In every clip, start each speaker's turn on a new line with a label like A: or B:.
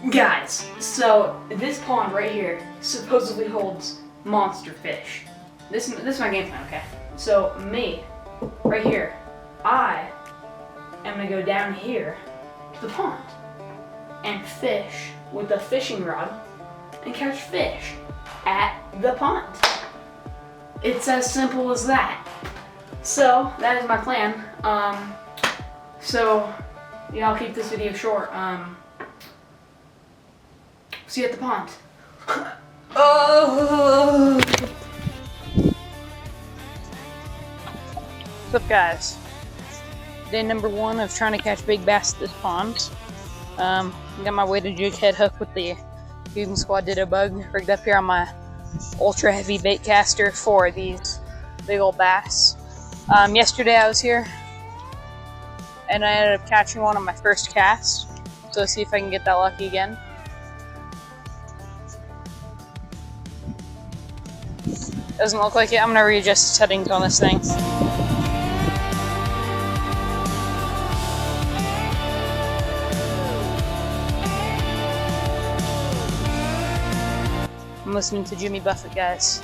A: Guys, so this pond right here supposedly holds monster fish. This is my game plan, okay? So me, right here, I am gonna go down here to the pond and fish with a fishing rod and catch fish at the pond. It's as simple as that. So that is my plan. So yeah, I'll keep this video short. See you at the pond. Oh.
B: What's up, guys? Day number 1 of trying to catch big bass at this pond. Got my weighted jig head hook with the Fusion Squad Ditto bug rigged up here on my ultra heavy bait caster for these big old bass. Yesterday I was here and I ended up catching one on my first cast. So let's see if I can get that lucky again. Doesn't look like it. I'm gonna readjust the settings on this thing. I'm listening to Jimmy Buffett, guys.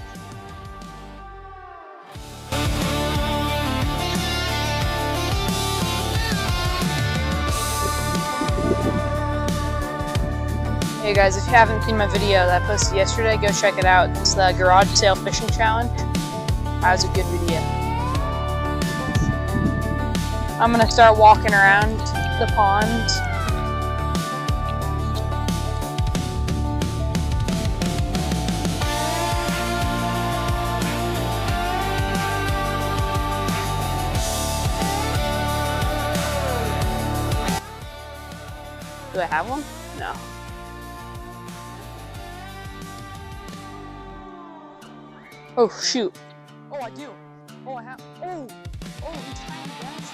B: Hey guys, if you haven't seen my video that I posted yesterday, go check it out. It's the Garage Sale Fishing Challenge. That was a good video. I'm gonna start walking around the pond. Do I have one? No. Oh shoot. Oh, I do. Oh, I have. Oh, he's tiny, guys.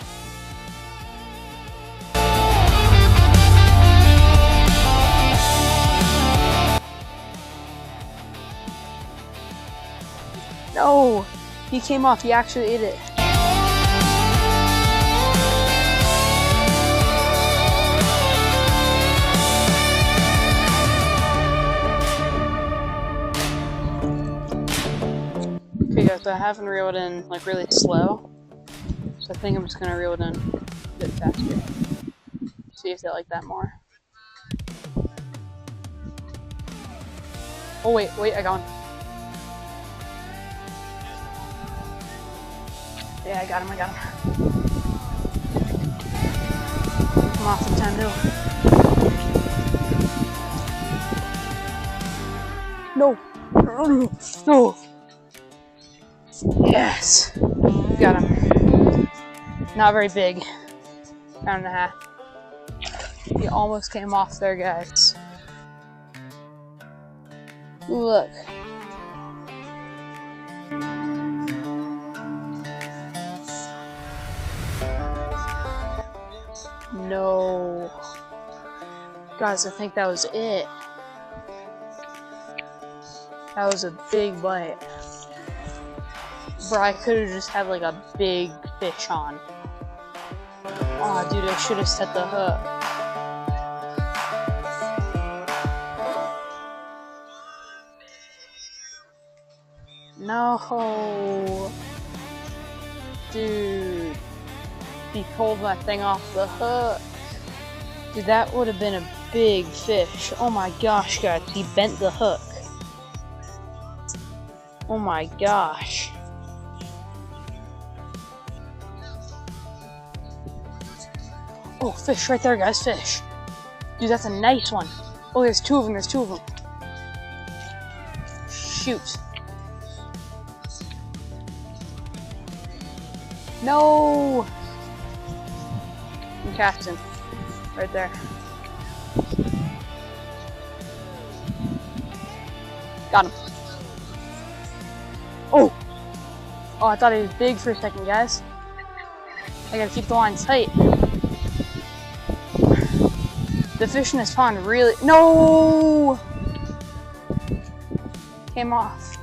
B: No, he came off. He actually ate it. Okay guys, I haven't reeled in like really slow, so I think I'm just gonna reel it in a bit faster. See if they like that more. Oh wait, I got one. Yeah, I got him. Come off sometime too. No. Yes, got him. Not very big, pound and a half. He almost came off there, guys. Look. No. Guys, I think that was it. That was a big bite. Bro, I could have just had like a big fish on. Oh, dude, I should have set the hook. No. Dude. He pulled my thing off the hook. Dude, that would have been a big fish. Oh my gosh, guys. He bent the hook. Oh my gosh. Oh, fish right there, guys, fish. Dude, that's a nice one. Oh, there's two of them, Shoot. No! I'm casting. Right there. Got him. Oh! Oh, I thought he was big for a second, guys. I gotta keep the line tight. The fish in this pond really... No! Came off.